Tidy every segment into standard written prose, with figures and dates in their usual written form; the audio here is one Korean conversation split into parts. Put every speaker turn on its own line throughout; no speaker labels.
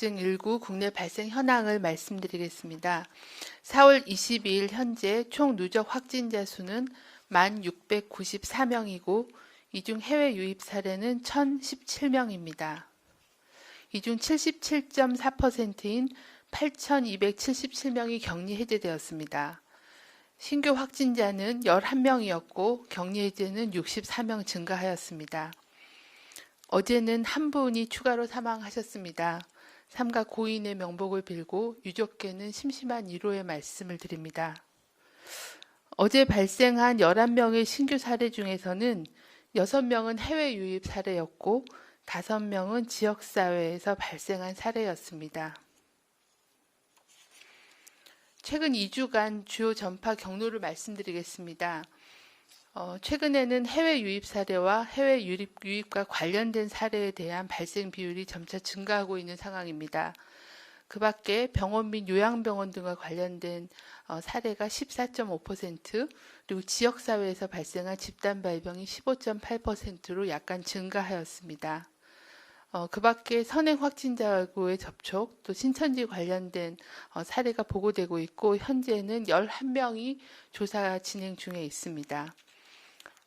확진19 국내 발생 현황을 말씀드리겠습니다. 4월 22일 현재 총 누적 확진자 수는 1,694명이고 이 중 해외 유입 사례는 1,017명입니다. 이 중 77.4%인 8,277명이 격리 해제되었습니다. 신규 확진자는 11명이었고 격리 해제는 64명 증가하였습니다. 어제는 한 분이 추가로 사망하셨습니다. 삼가 고인의 명복을 빌고 유족께는 심심한 위로의 말씀을 드립니다. 어제 발생한 11명의 신규 사례 중에서는 6명은 해외 유입 사례였고 5명은 지역사회에서 발생한 사례였습니다. 최근 2주간 주요 전파 경로를 말씀드리겠습니다. 최근에는 해외 유입 사례와 해외 유입과 관련된 사례에 대한 발생 비율이 점차 증가하고 있는 상황입니다. 그 밖에 병원 및 요양병원 등과 관련된 사례가 14.5%, 그리고 지역사회에서 발생한 집단 발병이 15.8%로 약간 증가하였습니다. 그 밖에 선행 확진자하고의 접촉, 또 신천지 관련된 사례가 보고되고 있고 현재는 11명이 조사 진행 중에 있습니다.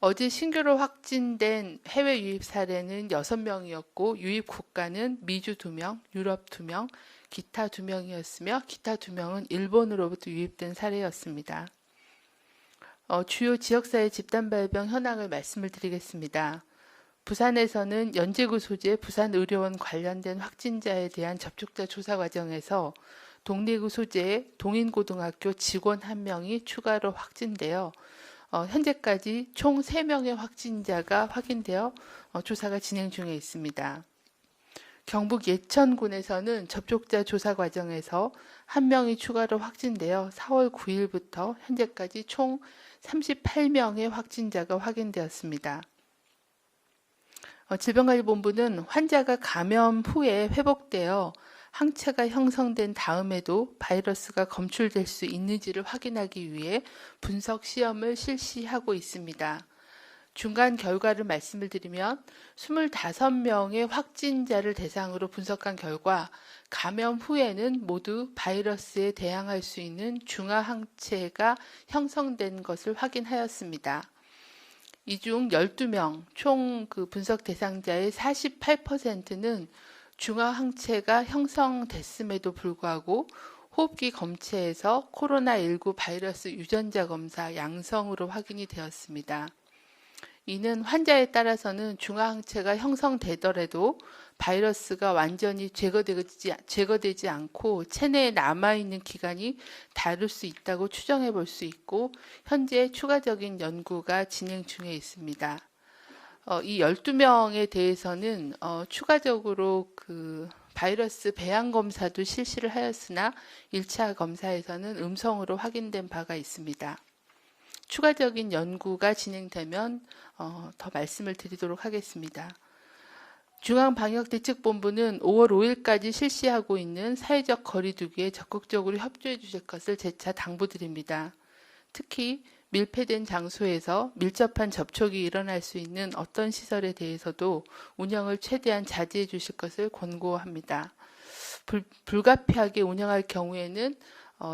어제 신규로 확진된 해외 유입 사례는 6명이었고 유입 국가는 미주 2명, 유럽 2명, 기타 2명이었으며 기타 2명은 일본으로부터 유입된 사례였습니다. 주요 지역사회 집단 발병 현황을 말씀을 드리겠습니다. 부산에서는 연제구 소재 부산의료원 관련된 확진자에 대한 접촉자 조사 과정에서 동래구 소재의 동인고등학교 직원 1명이 추가로 확진되어 현재까지 총 3명의 확진자가 확인되어 조사가 진행 중에 있습니다. 경북 예천군에서는 접촉자 조사 과정에서 1명이 추가로 확진되어 4월 9일부터 현재까지 총 38명의 확진자가 확인되었습니다. 질병관리본부는 환자가 감염 후에 회복되어 항체가 형성된 다음에도 바이러스가 검출될 수 있는지를 확인하기 위해 분석 시험을 실시하고 있습니다. 중간 결과를 말씀을 드리면 25명의 확진자를 대상으로 분석한 결과 감염 후에는 모두 바이러스에 대항할 수 있는 중화항체가 형성된 것을 확인하였습니다. 이 중 12명, 총 분석 대상자의 48%는 중화항체가 형성됐음에도 불구하고 호흡기 검체에서 코로나19 바이러스 유전자 검사 양성으로 확인이 되었습니다. 이는 환자에 따라서는 중화항체가 형성되더라도 바이러스가 완전히 제거되지 않고 체내에 남아있는 기간이 다를 수 있다고 추정해 볼 수 있고 현재 추가적인 연구가 진행 중에 있습니다. 이 12명에 대해서는 추가적으로 바이러스 배양 검사도 실시를 하였으나 1차 검사에서는 음성으로 확인된 바가 있습니다. 추가적인 연구가 진행되면 더 말씀을 드리도록 하겠습니다. 중앙방역대책본부는 5월 5일까지 실시하고 있는 사회적 거리두기에 적극적으로 협조해 주실 것을 재차 당부드립니다. 특히 밀폐된 장소에서 밀접한 접촉이 일어날 수 있는 어떤 시설에 대해서도 운영을 최대한 자제해 주실 것을 권고합니다. 불가피하게 운영할 경우에는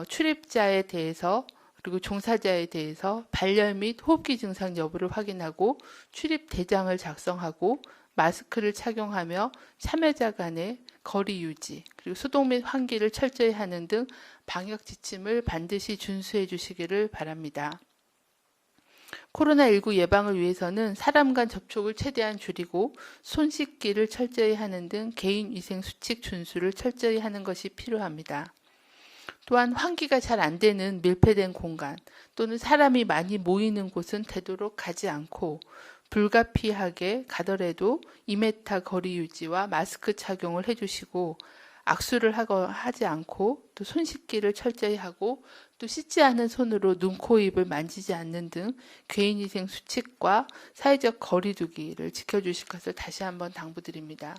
출입자에 대해서 그리고 종사자에 대해서 발열 및 호흡기 증상 여부를 확인하고 출입 대장을 작성하고 마스크를 착용하며 참여자 간의 거리 유지, 그리고 소독 및 환기를 철저히 하는 등 방역 지침을 반드시 준수해 주시기를 바랍니다. 코로나19 예방을 위해서는 사람 간 접촉을 최대한 줄이고 손 씻기를 철저히 하는 등 개인위생 수칙 준수를 철저히 하는 것이 필요합니다. 또한 환기가 잘 안 되는 밀폐된 공간 또는 사람이 많이 모이는 곳은 되도록 가지 않고 불가피하게 가더라도 2m 거리 유지와 마스크 착용을 해주시고 악수를 하지 않고 또 손 씻기를 철저히 하고 또 씻지 않은 손으로 눈, 코, 입을 만지지 않는 등 개인위생 수칙과 사회적 거리두기를 지켜주실 것을 다시 한번 당부드립니다.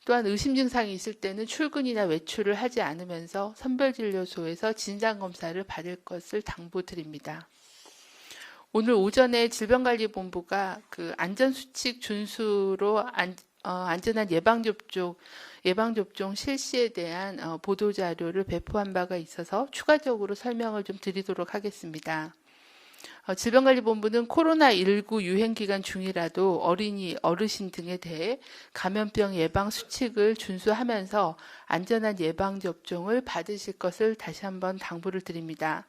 또한 의심 증상이 있을 때는 출근이나 외출을 하지 않으면서 선별진료소에서 진단검사를 받을 것을 당부드립니다. 오늘 오전에 질병관리본부가 안전수칙 준수로 안전한 예방접종 실시에 대한 보도자료를 배포한 바가 있어서 추가적으로 설명을 좀 드리도록 하겠습니다. 질병관리본부는 코로나19 유행 기간 중이라도 어린이, 어르신 등에 대해 감염병 예방 수칙을 준수하면서 안전한 예방접종을 받으실 것을 다시 한번 당부를 드립니다.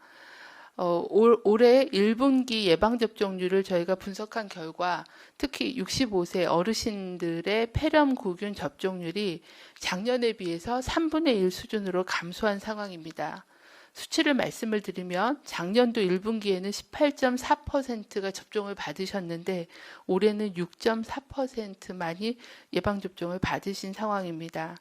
올해 1분기 예방접종률을 저희가 분석한 결과 특히 65세 어르신들의 폐렴구균 접종률이 작년에 비해서 3분의 1 수준으로 감소한 상황입니다. 수치를 말씀을 드리면 작년도 1분기에는 18.4%가 접종을 받으셨는데 올해는 6.4%만이 예방접종을 받으신 상황입니다.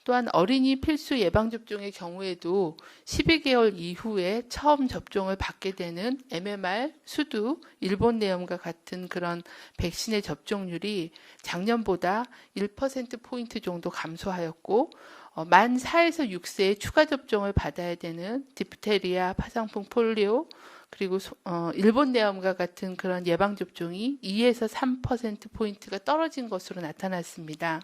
또한 어린이 필수 예방접종의 경우에도 12개월 이후에 처음 접종을 받게 되는 MMR, 수두, 일본내염과 같은 그런 백신의 접종률이 작년보다 1%포인트 정도 감소하였고 만 4에서 6세에 추가 접종을 받아야 되는 디프테리아, 파상풍, 폴리오, 그리고 일본내염과 같은 그런 예방접종이 2에서 3%포인트가 떨어진 것으로 나타났습니다.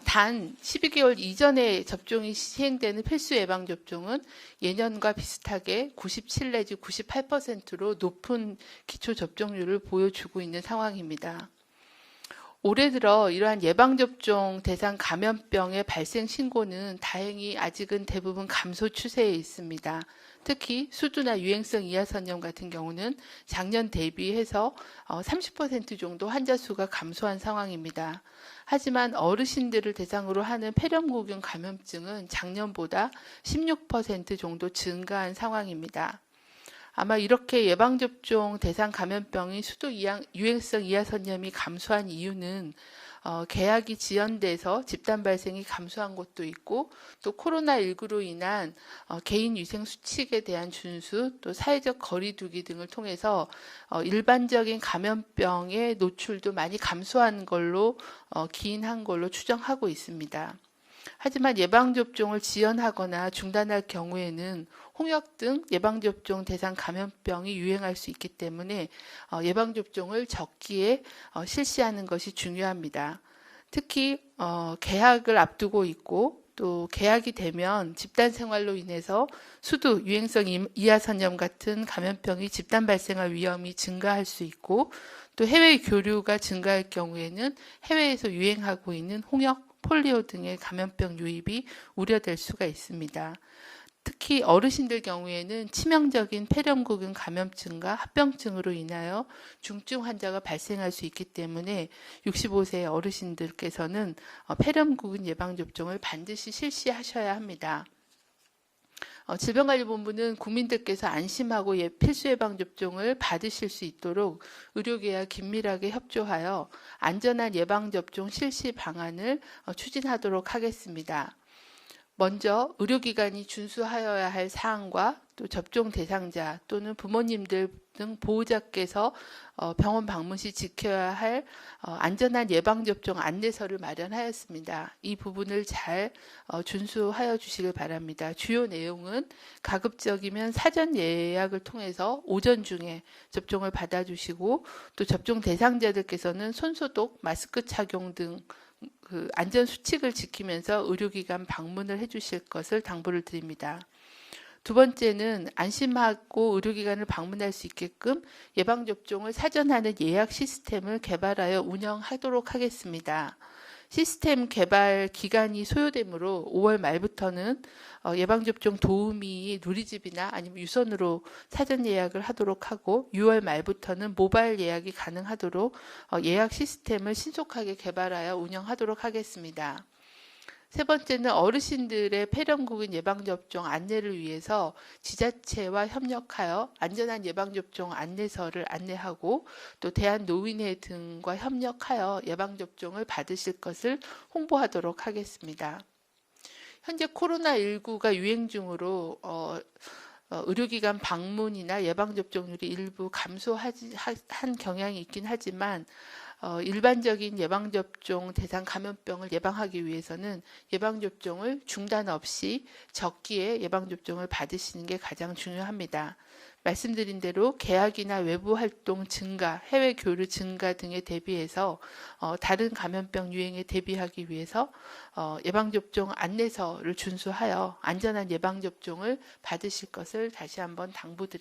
단 12개월 이전에 접종이 시행되는 필수 예방접종은 예년과 비슷하게 97 내지 98%로 높은 기초 접종률을 보여주고 있는 상황입니다. 올해 들어 이러한 예방접종 대상 감염병의 발생 신고는 다행히 아직은 대부분 감소 추세에 있습니다. 특히 수두나 유행성 이하선염 같은 경우는 작년 대비해서 30% 정도 환자 수가 감소한 상황입니다. 하지만 어르신들을 대상으로 하는 폐렴구균 감염증은 작년보다 16% 정도 증가한 상황입니다. 아마 이렇게 예방접종 대상 감염병인 수두 유행성 이하선염이 감소한 이유는 계약이 지연돼서 집단 발생이 감소한 것도 있고 또 코로나19로 인한 개인 위생 수칙에 대한 준수 또 사회적 거리 두기 등을 통해서 일반적인 감염병의 노출도 많이 감소한 걸로 기인한 걸로 추정하고 있습니다. 하지만 예방접종을 지연하거나 중단할 경우에는 홍역 등 예방접종 대상 감염병이 유행할 수 있기 때문에 예방접종을 적기에 실시하는 것이 중요합니다. 특히 개학을 앞두고 있고 또 개학이 되면 집단 생활로 인해서 수두, 유행성 이하선염 같은 감염병이 집단 발생할 위험이 증가할 수 있고 또 해외 교류가 증가할 경우에는 해외에서 유행하고 있는 홍역, 폴리오 등의 감염병 유입이 우려될 수가 있습니다. 특히 어르신들 경우에는 치명적인 폐렴구균 감염증과 합병증으로 인하여 중증 환자가 발생할 수 있기 때문에 65세 어르신들께서는 폐렴구균 예방접종을 반드시 실시하셔야 합니다. 질병관리본부는 국민들께서 안심하고 필수 예방접종을 받으실 수 있도록 의료계와 긴밀하게 협조하여 안전한 예방접종 실시 방안을 추진하도록 하겠습니다. 먼저 의료기관이 준수하여야 할 사항과 또 접종 대상자 또는 부모님들 등 보호자께서 병원 방문 시 지켜야 할 안전한 예방접종 안내서를 마련하였습니다. 이 부분을 잘 준수하여 주시길 바랍니다. 주요 내용은 가급적이면 사전 예약을 통해서 오전 중에 접종을 받아주시고 또 접종 대상자들께서는 손소독, 마스크 착용 등 안전 수칙을 지키면서 의료기관 방문을 해주실 것을 당부를 드립니다. 두 번째는 안심하고 의료기관을 방문할 수 있게끔 예방접종을 사전하는 예약 시스템을 개발하여 운영하도록 하겠습니다. 시스템 개발 기간이 소요되므로 5월 말부터는 예방접종 도우미 누리집이나 아니면 유선으로 사전 예약을 하도록 하고 6월 말부터는 모바일 예약이 가능하도록 예약 시스템을 신속하게 개발하여 운영하도록 하겠습니다. 세 번째는 어르신들의 폐렴구균 예방접종 안내를 위해서 지자체와 협력하여 안전한 예방접종 안내서를 안내하고 또 대한노인회 등과 협력하여 예방접종을 받으실 것을 홍보하도록 하겠습니다. 현재 코로나19가 유행 중으로 의료기관 방문이나 예방접종률이 일부 감소한 경향이 있긴 하지만 일반적인 예방접종 대상 감염병을 예방하기 위해서는 예방접종을 중단 없이 적기에 예방접종을 받으시는 게 가장 중요합니다. 말씀드린 대로 계약이나 외부 활동 증가, 해외 교류 증가 등에 대비해서 다른 감염병 유행에 대비하기 위해서 예방접종 안내서를 준수하여 안전한 예방접종을 받으실 것을 다시 한번 당부드립니다.